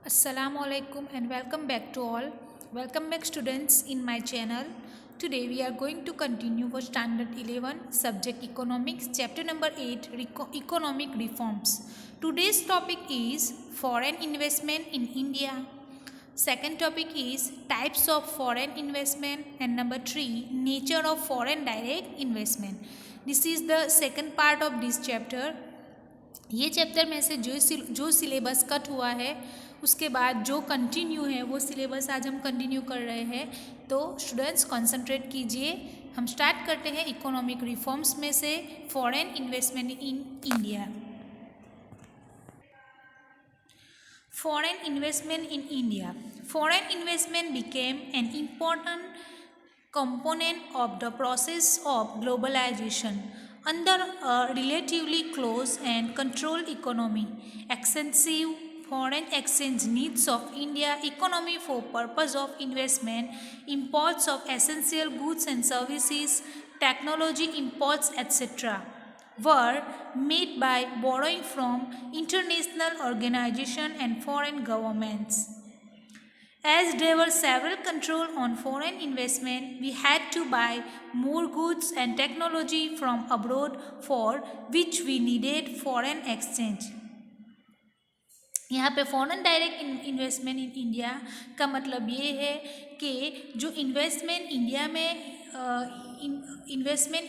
Assalamu alaikum and welcome back to all. Welcome back students in my channel. Today we are going to continue for standard 11 subject economics chapter number 8 economic reforms. Today's topic is foreign investment in India. Second topic is types of foreign investment and number 3 nature of foreign direct investment. This is the second part of this chapter. ये chapter में से जो syllabus cut हुआ है उसके बाद जो continue है वो सिलेबस आज हम कंटिन्यू कर रहे हैं। तो स्टूडेंट्स कंसंट्रेट कीजिए। हम स्टार्ट करते हैं इकोनॉमिक रिफॉर्म्स में से foreign investment in India. Foreign investment in India. Foreign investment became an important component of the process of globalization. Under a relatively close and controlled economy, extensive foreign exchange needs of India economy for purpose of investment, imports of essential goods and services, technology imports, etc were made by borrowing from international organizations and foreign governments. As there were several controls on foreign investment, we had to buy more goods and technology from abroad for which we needed foreign exchange. यहाँ पे foreign direct investment in India का मतलब ये है कि जो investment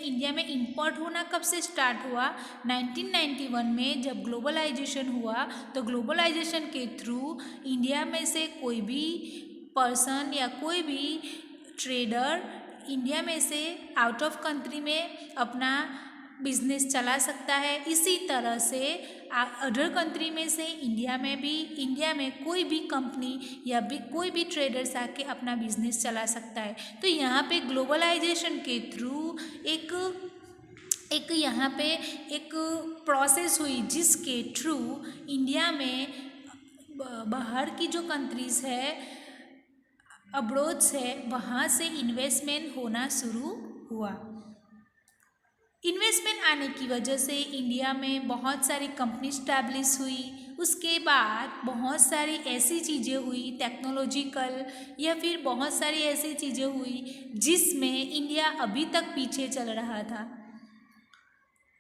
India में import होना कब से स्टार्ट हुआ। 1991 में जब ग्लोबलाइजेशन हुआ तो ग्लोबलाइजेशन के थ्रू इंडिया में से कोई भी पर्सन या कोई भी ट्रेडर इंडिया में से आउट ऑफ कंट्री में अपना बिजनेस चला सकता है। इसी तरह से अदर कंट्री में से इंडिया में कोई भी कंपनी या भी कोई भी ट्रेडर्स आके अपना बिजनेस चला सकता है। तो यहाँ पे ग्लोबलाइजेशन के थ्रू एक यहाँ पे एक प्रोसेस हुई जिसके थ्रू इंडिया में बाहर की जो कंट्रीज़ है अब्रोड्स है वहाँ से इन्वेस्टमेंट होना शुरू हुआ। इन्वेस्टमेंट आने की वजह से इंडिया में बहुत सारी कंपनी स्टैब्लिश हुई। उसके बाद बहुत सारी ऐसी चीज़ें हुई टेक्नोलॉजिकल या फिर बहुत सारी ऐसी चीज़ें हुई जिसमें इंडिया अभी तक पीछे चल रहा था।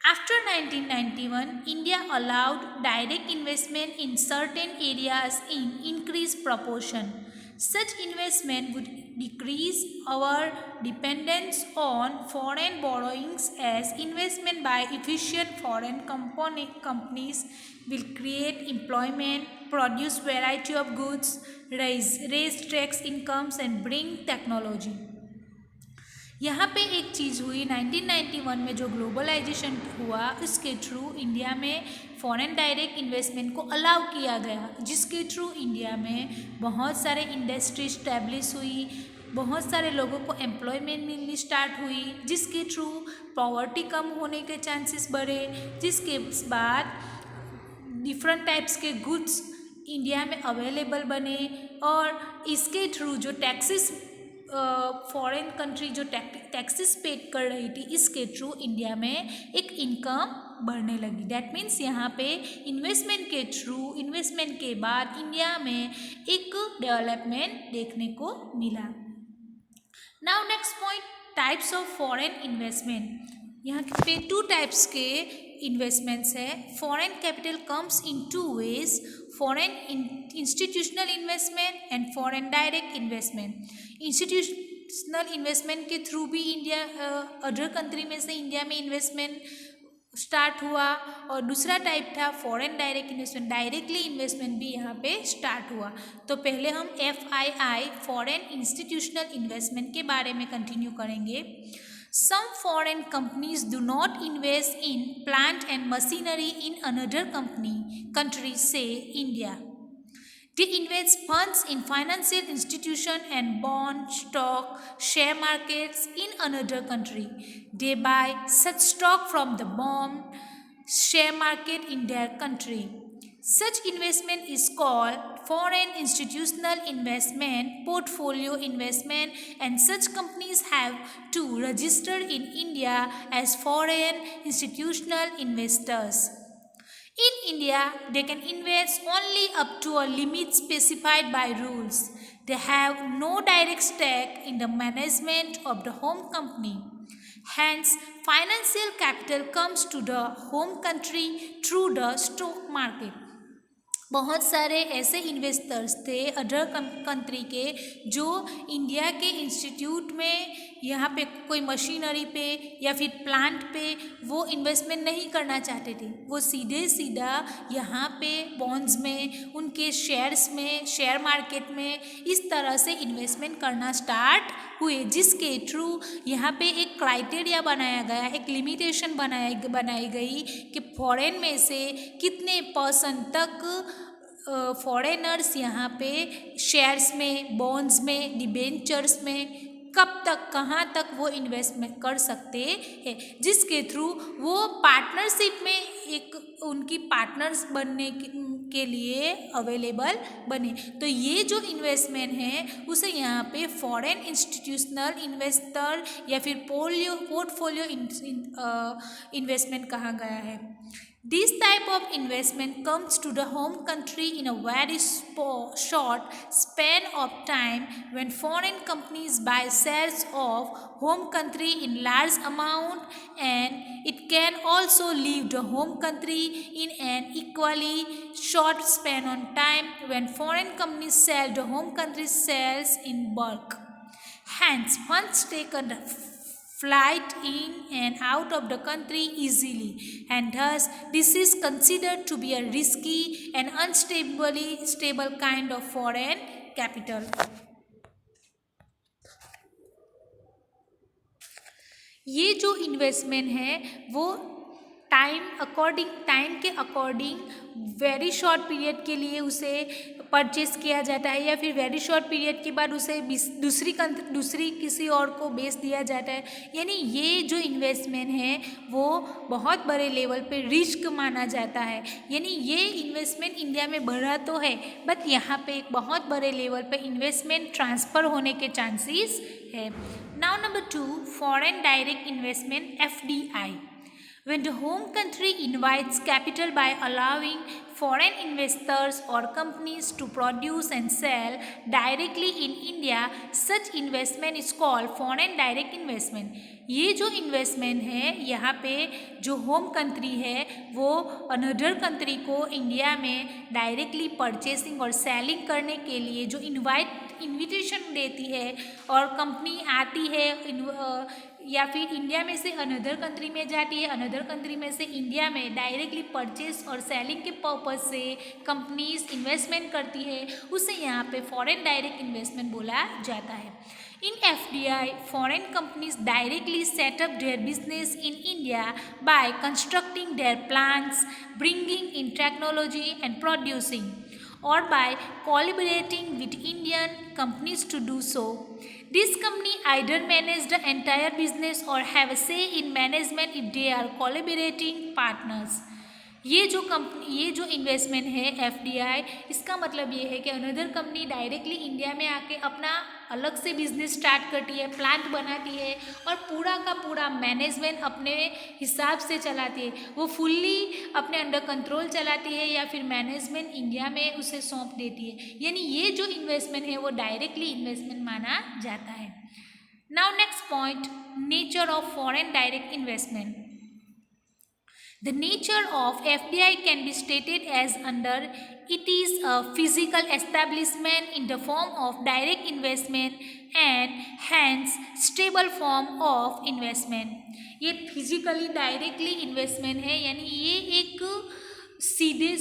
After 1991, India allowed direct investment in certain areas in increased proportion. Such investment would decrease our dependence on foreign borrowings as investment by efficient foreign companies will create employment, produce variety of goods, raise tax incomes and bring technology. यहाँ पे एक चीज़ हुई 1991 में जो globalisation हुआ उसके through India में foreign direct investment को अलाउ किया गया जिसके थ्रू इंडिया में बहुत सारे इंडस्ट्री स्टैब्लिश हुई, बहुत सारे लोगों को एम्प्लॉयमेंट मिलनी स्टार्ट हुई जिसके थ्रू पॉवर्टी कम होने के चांसेस बढ़े, जिसके बाद डिफरेंट टाइप्स के गुड्स इंडिया में अवेलेबल बने और इसके थ्रू जो टैक्सेस फॉरेन कंट्री जो टैक्सेस पेड कर रही थी इसके थ्रू इंडिया में एक इनकम बढ़ने लगी। डैट मीन्स यहाँ पे इन्वेस्टमेंट के बाद इंडिया में एक डेवलपमेंट देखने को मिला। Now next point types of foreign investment. यहाँ पे 2 टाइप्स के इन्वेस्टमेंट्स है। Foreign capital comes in 2 ways, foreign institutional investment and foreign direct investment. Institutional investment के थ्रू भी इंडिया अदर कंट्री में से इंडिया में इन्वेस्टमेंट स्टार्ट हुआ और दूसरा टाइप था foreign direct investment, directly investment भी यहाँ पे स्टार्ट हुआ। तो पहले हम FII फॉरेन इंस्टीट्यूशनल इन्वेस्टमेंट के बारे में कंटिन्यू करेंगे। Some foreign companies do not invest in plant and machinery in another country, say India. They invest funds in financial institutions and bond, stock, share markets in another country. They buy such stock from the bond, share market in their country. Such investment is called foreign institutional investment, portfolio investment, and such companies have to register in India as foreign institutional investors. In India, they can invest only up to a limit specified by rules. They have no direct stake in the management of the home company. Hence, financial capital comes to the home country through the stock market. बहुत सारे ऐसे investors थे other country के जो India के institute में यहाँ पे कोई मशीनरी पे या फिर प्लांट पे वो इन्वेस्टमेंट नहीं करना चाहते थे। वो सीधे सीधा यहाँ पे बॉन्ड्स में, उनके शेयर्स में, शेयर मार्केट में इस तरह से इन्वेस्टमेंट करना स्टार्ट हुए, जिसके थ्रू यहाँ पे एक क्राइटेरिया बनाया गया, एक लिमिटेशन बनाई गई कि फॉरेन में से कितने परसेंट तक फॉरेनर्स यहाँ पे शेयर्स में, बॉन्ड्स में, डिबेंचर्स में कब तक, कहाँ तक वो इन्वेस्टमेंट कर सकते हैं, जिसके थ्रू वो पार्टनरशिप में एक उनकी पार्टनर्स बनने के लिए अवेलेबल बने। तो ये जो इन्वेस्टमेंट है उसे यहाँ पे फॉरेन इंस्टीट्यूशनल इन्वेस्टर या फिर पोर्टफोलियो इन्वेस्टमेंट कहा गया है। This type of investment comes to the home country in a very short span of time when foreign companies buy shares of home country in large amount, and it can also leave the home country in an equally short span of time when foreign companies sell the home country's shares in bulk. Hence, funds take a flight in and out of the country easily, and thus this is considered to be a risky and stable kind of foreign capital. ये जो investment है वो time के according very short period के लिए उसे purchase किया जाता है, या फिर वेरी शॉर्ट पीरियड के बाद उसे दूसरी किसी और को बेच दिया जाता है। यानी ये जो इन्वेस्टमेंट है वो बहुत बड़े लेवल पे रिस्क माना जाता है। यानी ये इन्वेस्टमेंट इंडिया में बढ़ा तो है, बट यहाँ पे एक बहुत बड़े लेवल पे इन्वेस्टमेंट ट्रांसफ़र होने के चांसेस है। Now number 2, foreign direct investment FDI. When the home country invites capital by allowing foreign investors or companies to produce and sell directly in India, such investment is called foreign direct investment. ये जो investment है यहाँ पे जो home country है वो another country को India में डायरेक्टली परचेसिंग और सेलिंग करने के लिए जो इन्विटेशन देती है और कंपनी आती है या फिर इंडिया में से अनदर कंट्री में जाती है, अनदर कंट्री में से इंडिया में डायरेक्टली परचेस और सेलिंग के पर्पज से कंपनीज इन्वेस्टमेंट करती है, उसे यहाँ पे फॉरेन डायरेक्ट इन्वेस्टमेंट बोला जाता है। In FDI, foreign companies directly set up their business in India by constructing their plants, bringing in technology and producing, or by collaborating with Indian companies to do so. This company either manage the entire business or have a say in management if they are collaborating partners. ये जो investment है FDI, इसका मतलब ये है कि another company directly India में आके अपना अलग से बिजनेस स्टार्ट करती है, प्लांट बनाती है और पूरा का पूरा मैनेजमेंट अपने हिसाब से चलाती है। वो फुल्ली अपने अंडर कंट्रोल चलाती है या फिर मैनेजमेंट इंडिया में उसे सौंप देती है। यानी ये जो इन्वेस्टमेंट है वो डायरेक्टली इन्वेस्टमेंट माना जाता है। Now next point, nature of foreign direct investment. The nature of FDI can be stated as under: it is a physical establishment in the form of direct investment and hence stable form of investment. ये physically directly investment है, यानी ये एक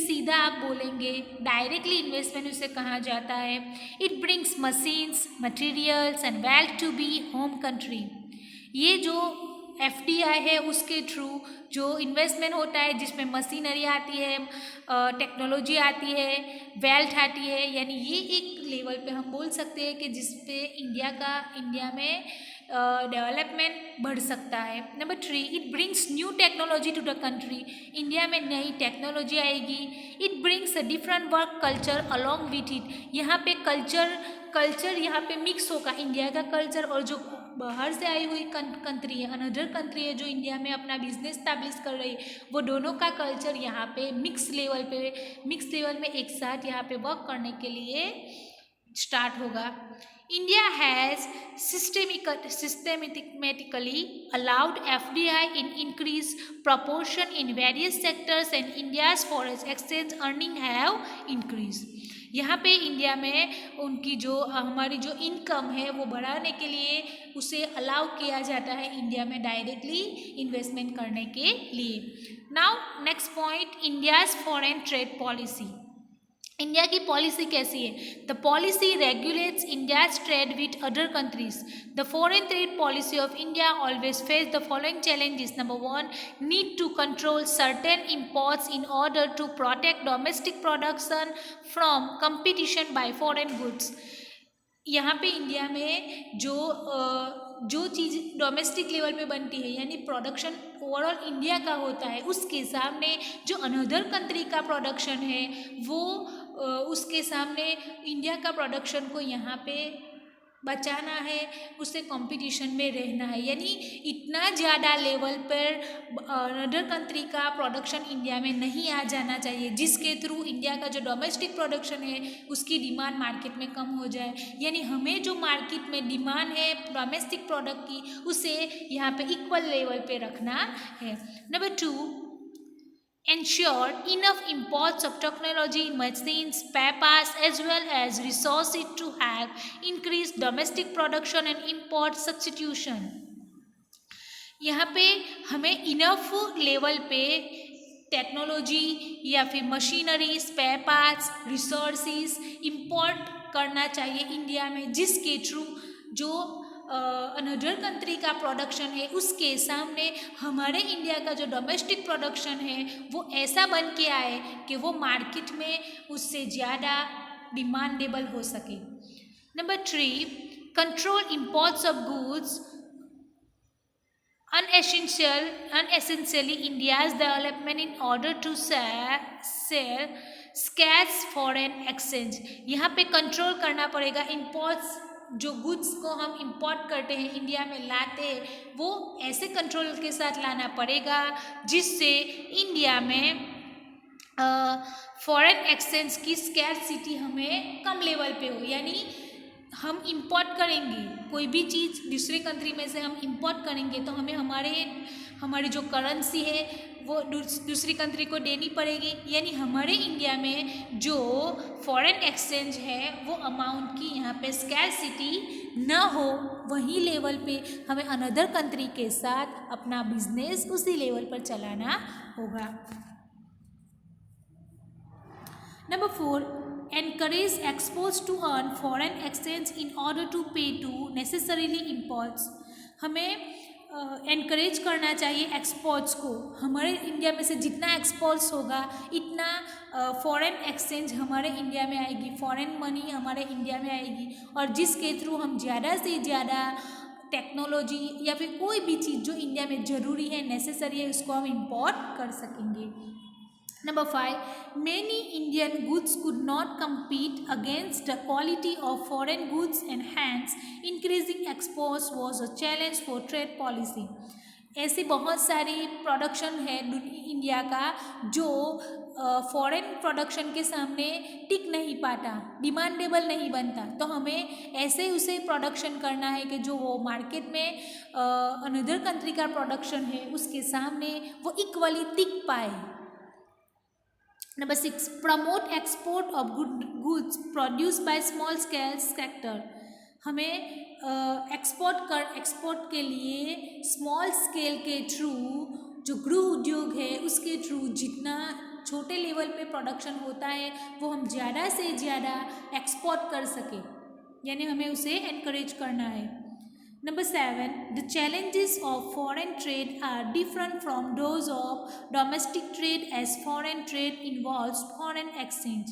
सीधा आप बोलेंगे directly investment उसे कहा जाता है। It brings machines, materials and wealth to be home country. ये जो FDI है उसके थ्रू जो इन्वेस्टमेंट होता है जिसमें मशीनरी आती है, टेक्नोलॉजी आती है, वेल्थ आती है, यानी ये एक लेवल पे हम बोल सकते हैं कि जिस पे इंडिया में डेवलपमेंट बढ़ सकता है। नंबर 3, it brings new technology to the country. India में नई टेक्नोलॉजी आएगी। It brings a different work culture along with it. यहाँ पे कल्चर यहाँ पे मिक्स होगा, इंडिया का कल्चर और जो बाहर से आई हुई कंट्री है, अनदर कंट्री है जो इंडिया में अपना बिजनेस स्टैब्लिश कर रही है, वो दोनों का कल्चर यहाँ पे मिक्स लेवल में एक साथ यहाँ पे वर्क करने के लिए स्टार्ट होगा। India has systematically allowed FDI in increased proportion in various sectors and India's foreign exchange earning have increased। यहाँ पे इंडिया में उनकी जो हमारी जो इनकम है वो बढ़ाने के लिए उसे अलाउ किया जाता है इंडिया में डायरेक्टली इन्वेस्टमेंट करने के लिए। Now next point, India's foreign trade policy. India की पॉलिसी कैसी है? The policy regulates India's trade with other countries. The foreign trade policy of India always face the following challenges. Number 1, need to control certain imports in order to protect domestic production from competition by foreign goods. यहाँ पे India में जो चीज़ domestic level पे बनती है यानी production overall India का होता है, उसके सामने जो अनदर कंट्री का प्रोडक्शन है वो उसके सामने इंडिया का प्रोडक्शन को यहाँ पे बचाना है, उससे कंपटीशन में रहना है। यानी इतना ज़्यादा लेवल पर अदर कंट्री का प्रोडक्शन इंडिया में नहीं आ जाना चाहिए जिसके थ्रू इंडिया का जो डोमेस्टिक प्रोडक्शन है उसकी डिमांड मार्केट में कम हो जाए। यानी हमें जो मार्केट में डिमांड है डोमेस्टिक प्रोडक्ट की उसे यहाँ पे इक्वल लेवल पे रखना है। Number 2, ensure enough imports of technology, machines, spare parts as well as resources to have increased domestic production and import substitution। यहाँ पे हमें इनफ लेवल पे टेक्नोलॉजी या फिर machinery, spare parts, resources import करना चाहिए इंडिया में, जिसके थ्रू जो अनदर कंट्री का प्रोडक्शन है उसके सामने हमारे इंडिया का जो डोमेस्टिक प्रोडक्शन है वो ऐसा बन के आए कि वो मार्केट में उससे ज़्यादा डिमांडेबल हो सके। Number 3, control imports of goods unessentially India's development in order to sell scarce foreign exchange। यहाँ पे कंट्रोल करना पड़ेगा। इंपोर्ट्स जो गुड्स को हम इंपोर्ट करते हैं इंडिया में लाते हैं वो ऐसे कंट्रोल के साथ लाना पड़ेगा जिससे इंडिया में फॉरेन एक्सचेंज की स्कैर्सिटी हमें कम लेवल पे हो। यानी हम इंपोर्ट करेंगे कोई भी चीज़ दूसरे कंट्री में से हम इंपोर्ट करेंगे तो हमें हमारी जो करेंसी है वो दूसरी कंट्री को देनी पड़ेगी। यानी हमारे इंडिया में जो फॉरेन एक्सचेंज है वो अमाउंट की यहाँ पे स्कैर्सिटी ना हो, वही लेवल पे हमें अनदर कंट्री के साथ अपना बिजनेस उसी लेवल पर चलाना होगा। Number 4, encourage exports to earn foreign exchange in order to pay to necessarily imports। हमें encourage करना चाहिए एक्सपोर्ट्स को। हमारे इंडिया में से जितना एक्सपोर्ट्स होगा इतना फॉरेन एक्सचेंज हमारे इंडिया में आएगी, फॉरेन मनी हमारे इंडिया में आएगी और जिसके थ्रू हम ज़्यादा से ज़्यादा टेक्नोलॉजी या फिर कोई भी चीज़ जो इंडिया में ज़रूरी है, नेसेसरी है, उसको हम इंपोर्ट कर सकेंगे। Number 5, many Indian goods could not compete against the quality of foreign goods and hence increasing exports was a challenge for trade policy। ऐसी बहुत सारी प्रोडक्शन है इंडिया का जो फॉरेन प्रोडक्शन के सामने टिक नहीं पाता, डिमांडेबल नहीं बनता, तो हमें ऐसे उसे प्रोडक्शन करना है कि जो वो मार्केट में अनदर कंट्री का प्रोडक्शन है उसके सामने वो इक्वली टिक पाए। Number 6, promote export of goods produced by small scale sector। हमें एक्सपोर्ट के लिए स्मॉल स्केल के थ्रू जो गृह उद्योग है उसके थ्रू जितना छोटे लेवल पे प्रोडक्शन होता है वो हम ज़्यादा से ज़्यादा एक्सपोर्ट कर सके, यानी हमें उसे एनकरेज करना है। Number 7, the challenges of foreign trade are different from those of domestic trade as foreign trade involves foreign exchange।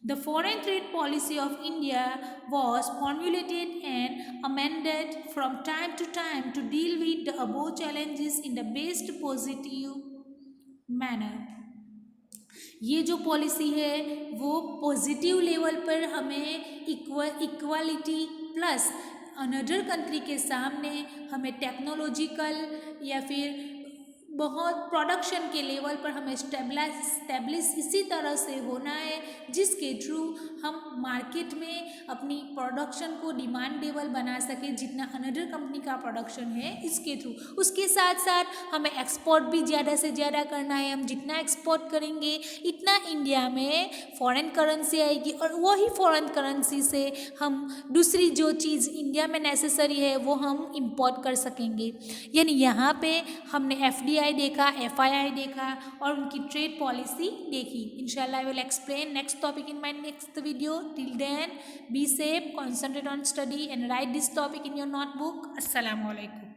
The foreign trade policy of India was formulated and amended from time to time to deal with the above challenges in the best positive manner। ये जो policy है वो positive level पर हमें equality plus another country के सामने हमें technological या फिर बहुत प्रोडक्शन के लेवल पर हमें स्टेब्लिश इसी तरह से होना है जिसके थ्रू हम मार्केट में अपनी प्रोडक्शन को डिमांडेबल बना सकें जितना अनदर कंपनी का प्रोडक्शन है इसके थ्रू। उसके साथ साथ हमें एक्सपोर्ट भी ज़्यादा से ज़्यादा करना है। हम जितना एक्सपोर्ट करेंगे इतना इंडिया में फॉरेन करेंसी आएगी और वही फॉरेन करेंसी से हम दूसरी जो चीज़ इंडिया में नेसेसरी है वो हम इंपोर्ट कर सकेंगे। यानी यहाँ पे हमने FDI देखा, FII देखा और उनकी ट्रेड पॉलिसी देखी। इंशाल्लाह I will explain next topic in my next video. Till then be safe, concentrate on study and write this topic in your notebook. Assalamu alaikum.